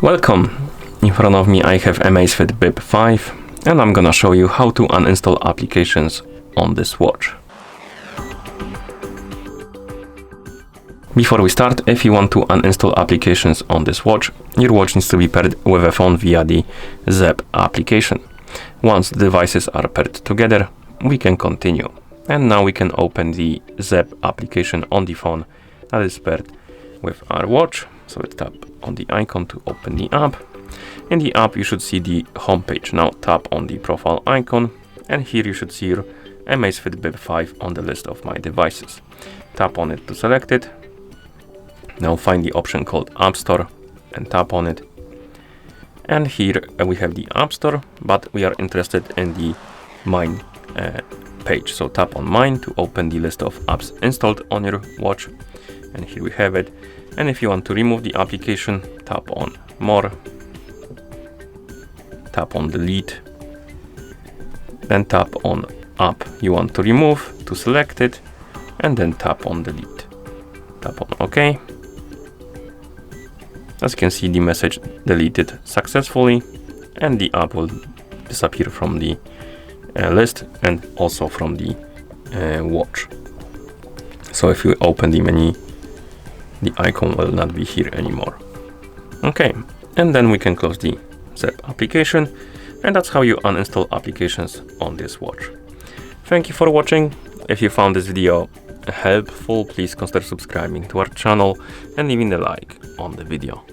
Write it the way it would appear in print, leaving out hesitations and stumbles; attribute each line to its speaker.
Speaker 1: Welcome! In front of me I have Amazfit Bip 5 and I'm gonna show you how to uninstall applications on this watch. Before we start, if you want to uninstall applications on this watch, your watch needs to be paired with a phone via the Zep application. Once the devices are paired together, we can continue. And now we can open the Zep application on the phone that is paired with our watch. So let's tap on the icon to open the app. In the app you should see the home page. Now tap on the profile icon and here you should see your Amazfit Bip 5 on the list of my devices. Tap on it to select it. Now find the option called App Store and tap on it. And here we have the App Store, but we are interested in the Mine page. So tap on Mine to open the list of apps installed on your watch. And here we have it. And if you want to remove the application, tap on More, tap on Delete, then tap on App you want to remove to select it, and then tap on Delete. Tap on OK. As you can see, the message deleted successfully, and the app will disappear from the list and also from the watch. So if you open the menu, the icon will not be here anymore. Okay, and then we can close the Zep application, and that's how you uninstall applications on this watch. Thank you for watching. If you found this video helpful, please consider subscribing to our channel and leaving a like on the video.